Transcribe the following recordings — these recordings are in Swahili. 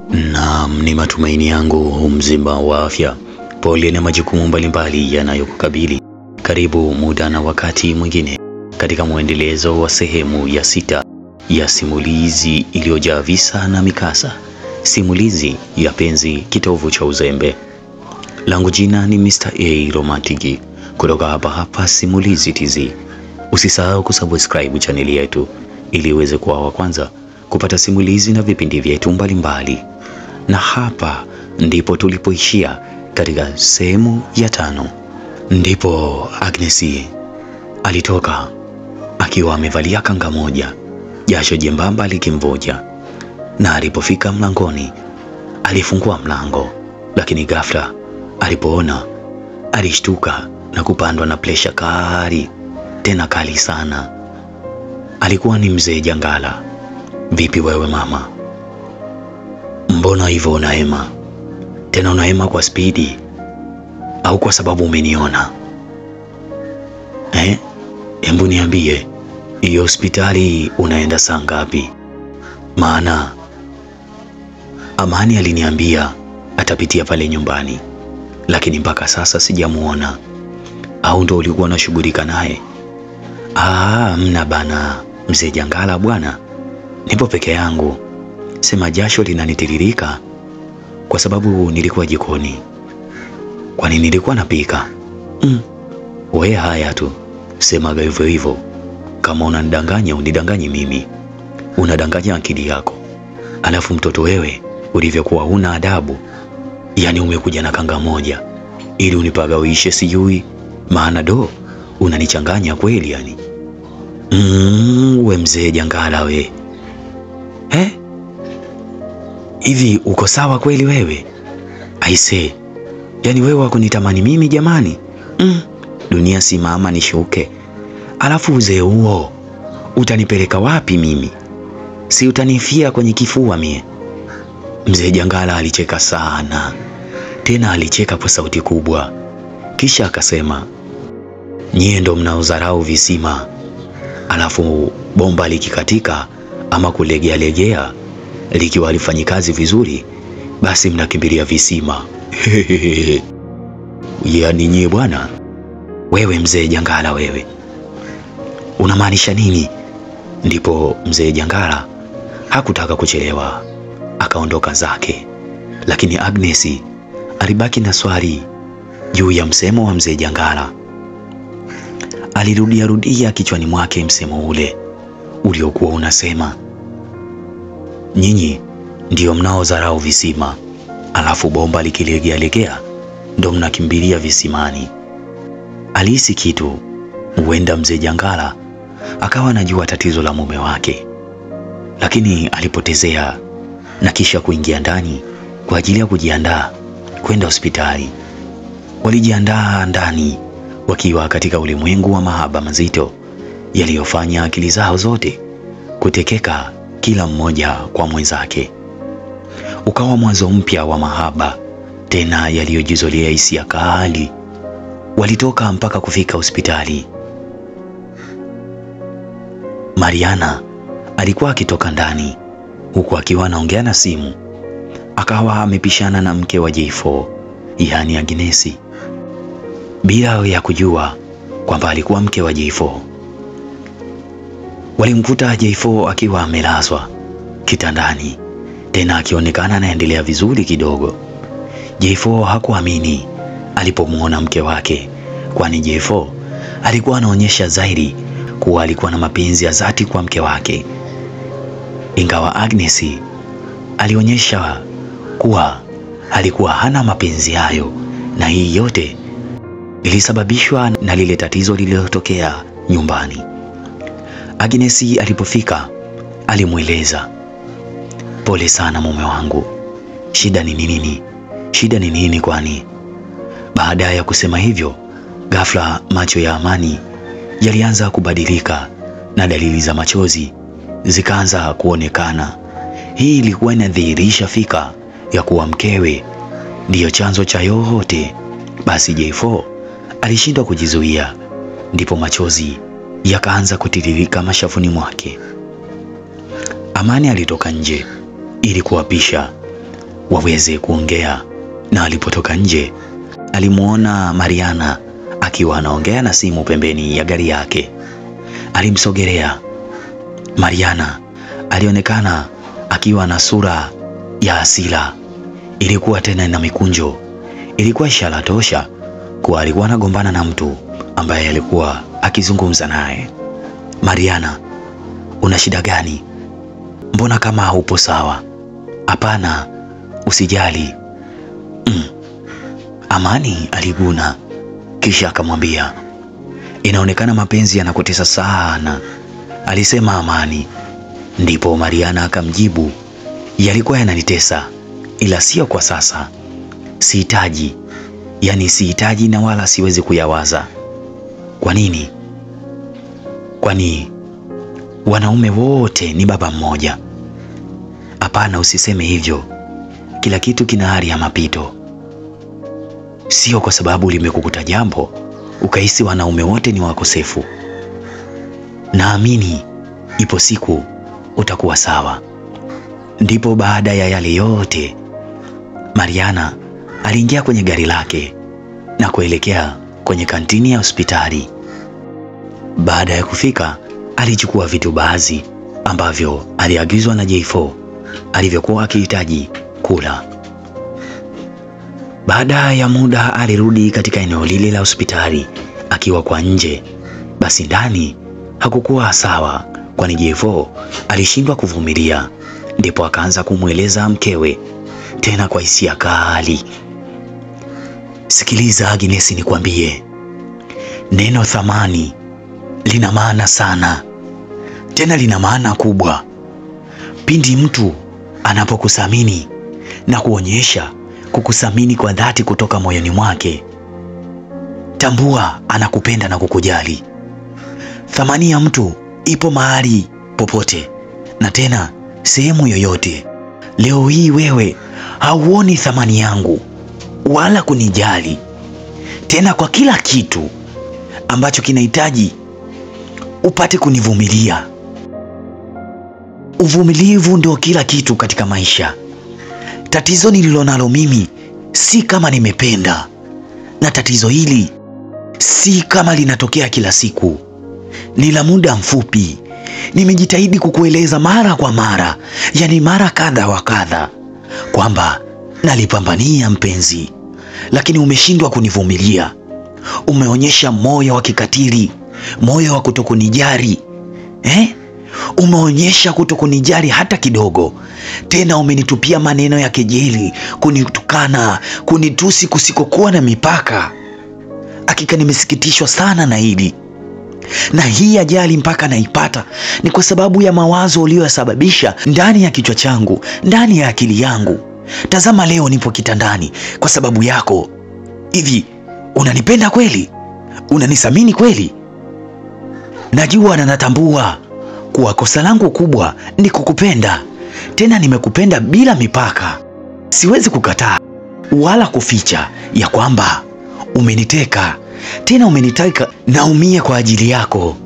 Naam, ni matumaini yangu mzima wa afya. Pole na majukumu mbalimbali yanayokukabili. Karibu muda na wakati mwingine katika muendelezo wa sehemu ya 6 ya simulizi iliyojaa visa na mikasa. Simulizi ya penzi kitovu cha uzembe. Langu jina ni Mr. A Romantiki kutoka hapa Simulizi TZ. Usisahau kusubscribe chaneli yetu ili uweze kuwa wa kwanza kupata simulizi na vipindi vyetu mbalimbali. Na hapa ndipo tulipoishia katika sehemu ya 5. Ndipo Agnes alitoka akiwa amevalia kanga moja, jasho jembamba likimvuja. Na alipofika mlangoni, alifungua mlango, lakini ghafla alipoona, alishtuka na kupandwa na presha kali, tena kali sana. Alikuwa ni mzee Jangala. Vipi wewe mama? Mbona hivyo unahema? Tena unahema kwa spidi? Au kwa sababu umeniona? Hebu niambie, hiyo hospitali unaenda saa ngapi? Maana Amani aliniambia atapitia pale nyumbani, lakini mpaka sasa sijamuona. Au ndo ulikuwa unashughulika naye? Mna bana, mzee Jangala bwana. Nipo peke yangu. Sema jasho linanitiririka kwa sababu nilikuwa jikoni. Kwani nilikuwa napika? Wewe haya tu. Sema hivyo hivyo. Kama unanidanganya unidanganye mimi. Unadanganya akili yako. Alafu mtoto wewe ulivyokuwa huna adabu. Yani umekuja na kanga moja ili unipagawishe sijui. Maana unanichanganya kweli yani. We mzee Jangala we. Hivi uko sawa kweli wewe? Aise, yani wewe wakunitamani mimi jamani? Dunia simama nishuke. Alafu uzee huo utanipeleka wapi mimi? Si utanifia kwenye kifua mie? Mzee Jangala alicheka sana. Tena alicheka kwa sauti kubwa. Kisha akasema, nyie ndo mnaodharau visima. Alafu bomba likikatika ama kulegea likiwa halifanyi kazi vizuri, basi mnakimbilia visima. Yani nyie bwana. Wewe mzee Jangala wewe, unamaanisha nini? Ndipo mzee Jangala hakutaka kuchelewa, akaondoka zake. Lakini Agnes alibaki na swali juu ya msemo wa mzee Jangala. Alirudia kichwani mwake msemo ule uliokuwa unasema, nyinyi ndio mnaodharau visima, alafu bomba likilegea ndo mnakimbilia visimani. Alihisi kitu, huenda mzee Jangala akawa anajua tatizo la mume wake. Lakini alipotezea na kisha kuingia ndani kwa ajili ya kujiandaa kwenda hospitali. Walijiandaa ndani wakiwa katika ulimwengu wa mahaba mazito yaliyofanya akili zao zote kutekeka, kila mmoja kwa mwenzake. Ukawa mwanzo mpya wa mahaba, tena yaliyojizolea hisia kali. Walitoka mpaka kufika hospitali. Mariana alikuwa akitoka ndani huku akiwa anaongea na simu. Akawa amepishana na mke wa J4, yani Agnes, bila ya kujua kwamba alikuwa mke wa J4. Walimkuta J4 akiwa amelazwa kitandani, tena akionekana anaendelea vizuri kidogo. J4 hakuamini alipomuona mke wake, kwani J4 alikuwa anaonyesha zaidi kuwa alikuwa na mapenzi ya dhati kwa mke wake. Ingawa Agnes alionyesha kuwa alikuwa hana mapenzi hayo, na hii yote ilisababishwa na lile tatizo lililotokea nyumbani. Agnes alipofika alimueleza, pole sana mume wangu. Shida ni nini? Shida ni nini kwani? Baada ya kusema hivyo, ghafla macho ya Amani yalianza kubadilika na dalili za machozi zikaanza kuonekana. Hii ilikuwa inadhihirisha fika ya kuwa mkewe ndiyo chanzo cha yote. Basi J4 alishindwa kujizuia, ndipo machozi yakaanza kutiririka mashafuni mwake. Amani alitoka nje ili kuwapisha waweze kuongea, na alipotoka nje alimuona Mariana akiwa anaongea na simu pembeni ya gari yake. Alimsogelea. Mariana alionekana akiwa na sura ya hasira, ilikuwa tena na mikunjo. Ilikuwa ishara tosha kuwa alikuwa anagombana na mtu ambaye alikuwa akizungumza naye. Mariana, una shida gani? Mbona kama haupo sawa? Hapana, usijali. Amani aliguna, kisha akamwambia, inaonekana mapenzi yanakutesa sana, alisema Amani. Ndipo Mariana akamjibu, yalikuwa yananitesa, ila sio kwa sasa. Sihitaji, sihitaji na wala siwezi kuyawaza. Kwa nini? Kwani wanaume wote ni baba mmoja? Hapana, usiseme hivyo. Kila kitu kina hali ya mapito. Sio kwa sababu limekukuta jambo ukahisi wanaume wote ni wakosefu. Naamini ipo siku utakuwa sawa. Ndipo baada ya yale yote, Mariana aliingia kwenye gari lake na kuelekea kwenye kantini ya hospitali. Baada ya kufika, alichukua vitu baadhi ambavyo aliagizwa na J4 alivyokuwa akihitaji kula. Baada ya muda alirudi katika eneo lile la hospitali akiwa kwa nje. Basi ndani hakukuwa sawa, kwani J4 alishindwa kuvumilia. Ndipo akaanza kumweleza mkewe, tena kwa hisia kali. Sikiliza Agnes, nikwambie, neno thamani lina maana sana, tena lina maana kubwa. Pindi mtu anapokuthamini na kuonyesha kukuthamini kwa dhati kutoka moyoni mwake, tambua anakupenda na kukujali. Thamani ya mtu ipo mahali popote na tena sehemu yoyote. Leo hii wewe hauoni thamani yangu wala kunijali tena kwa kila kitu ambacho kinahitaji upate kunivumilia. Uvumilivu ndio kila kitu katika maisha. Tatizo nililonalo mimi si kama nimependa, na tatizo hili si kama linatokea kila siku, ni la muda mfupi. Nimejitahidi kukueleza mara kwa mara, mara kadha wa kadha, kwamba nalipambania mpenzi, lakini umeshindwa kunivumilia. Umeonyesha moyo wa kikatili, moyo wa kutokunijali. Umeonyesha kutokunijali hata kidogo. Tena umenitupia maneno ya kejeli, kunitukana, kunitusi kusikokuwa na mipaka. Hakika nimesikitishwa sana na hili. Na hii ajali mpaka naipata ni kwa sababu ya mawazo uliyosababisha ndani ya kichwa changu, ndani ya akili yangu. Tazama, leo nipo kitandani kwa sababu yako. Hivi unanipenda kweli? Unanithamini kweli? Najua na natambua kuwa kosa langu kubwa ni kukupenda. Tena nimekupenda bila mipaka. Siwezi kukataa wala kuficha ya kwamba umeniteka. Tena umeniteka naumia kwa ajili yako,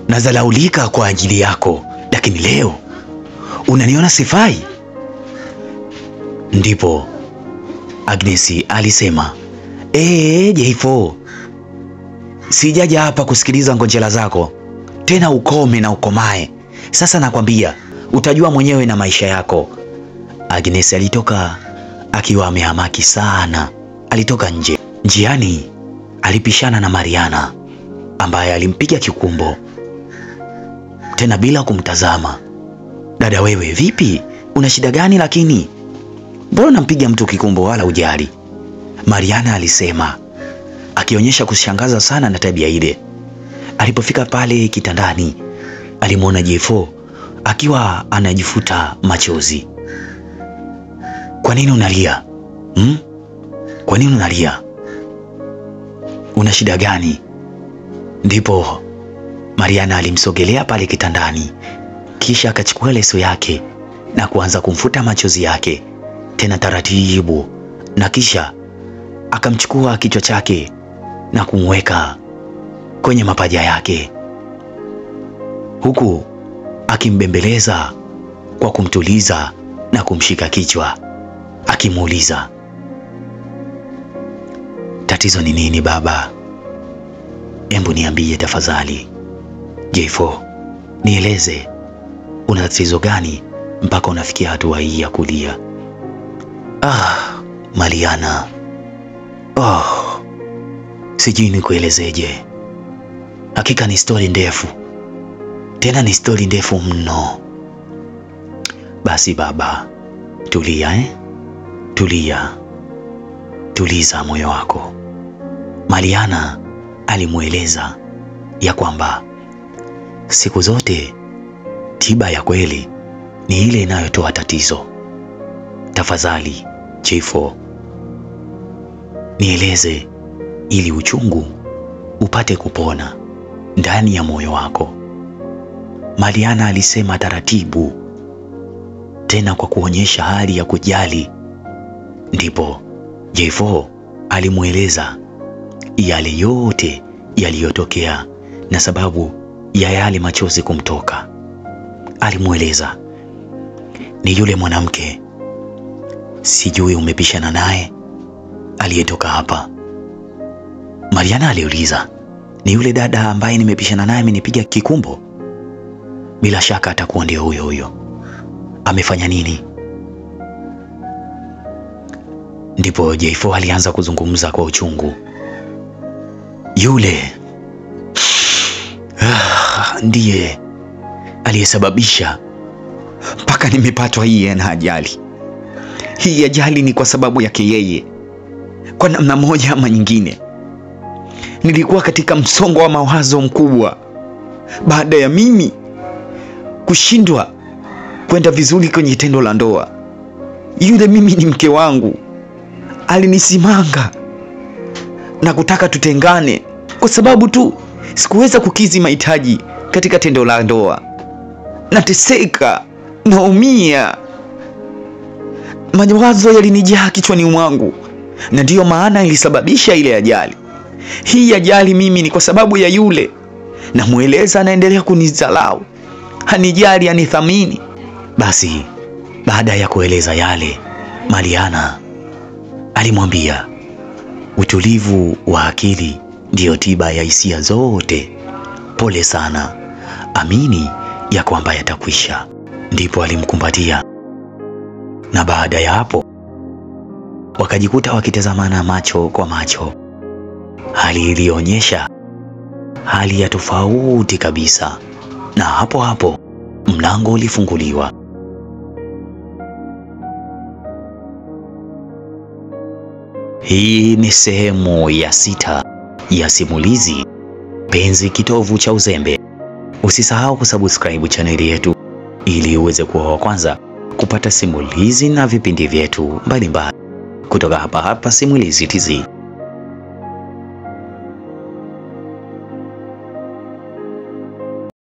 nazalaulika kwa ajili yako, lakini leo unaniona sifai. Ndipo Agnes alisema, J4, sijaja hapa kusikiliza ngonjera zako. Tena ukome na ukomae. Sasa nakwambia utajua mwenyewe na maisha yako. Agnes alitoka akiwa amehamaki sana. Alitoka nje. Njiani alipishana na Mariana ambaye alimpiga kikumbo, tena bila kumtazama. Dada wewe, vipi? Una shida gani lakini? Mbona unampiga mtu kikumbo wala ujali? Mariana alisema, akionyesha kushangaza sana na tabia ile. Alipofika pale kitandani, alimuona J4 akiwa anajifuta machozi. Kwa nini unalia? Kwa nini unalia? Una shida gani? Ndipo Mariana alimsogelea pale kitandani, kisha akachukua leso yake na kuanza kumfuta machozi yake, tena taratibu, na kisha akamchukua kichwa chake na kumweka kwenye mapaja yake, huku akimbembeleza kwa kumtuliza na kumshika kichwa. akimuuliza, tatizo ni nini baba? Embu niambie tafadhali. J4, nieleze, una tatizo gani mpaka unafikia hatua hii ya kulia? Mariana, sijui nikuelezeje. Hakika ni story ndefu, tena ni story ndefu mno. Basi baba, tulia tuliza moyo wako. Mariana alimueleza ya kwamba siku zote tiba ya kweli ni ile inayotoa tatizo. Tafadhali J4, nieleze ili uchungu upate kupona ndani ya moyo wako. Mariana alisema taratibu, tena kwa kuonyesha hali ya kujali. Ndipo J4 alimueleza yale yote yaliyotokea na sababu ya yale machozi kumtoka. Alimueleza, ni yule mwanamke, sijui umepishana naye, aliyetoka hapa. Mariana aliuliza, ni yule dada ambaye nimepishana naye amenipiga kikumbo? Bila shaka atakuwa ndio huyo. Amefanya nini? Ndipo J4 alianza kuzungumza kwa uchungu. Yule ndiye aliyesababisha mpaka nimepatwa hii na ajali. Hii ajali ni kwa sababu yake yeye. Kwa namna moja ama nyingine, nilikuwa katika msongo wa mawazo mkubwa baada ya mimi kushindwa kwenda vizuri kwenye tendo la ndoa. Yule mimi ni mke wangu, alinisimanga na kutaka tutengane kwa sababu tu sikuweza kukizi mahitaji katika tendo la ndoa. Nateseka, naumia, mawazo yalinijaa kichwani mwangu, na ndiyo maana ilisababisha ile ajali. Hii ajali mimi ni kwa sababu ya yule. Na mueleza anaendelea kunidharau, hanijali, anithamini. Basi baada ya kueleza yale, Mariana alimwambia, utulivu wa akili ndiyo tiba ya hisia zote. Pole sana, amini ya kwamba yatakwisha. Ndipo alimkumbatia, na baada ya hapo wakajikuta wakitazamana macho kwa macho, hali ilionyesha hali ya tofauti kabisa. Na hapo mlango ulifunguliwa. Hii ni sehemu ya 6 ya simulizi Penzi Kitovu cha Uzembe. Usisahau kusubscribe chaneli yetu ili uweze kuwa wa kwanza kupata simulizi na vipindi vyetu mbalimbali kutoka hapa Simulizi TZ.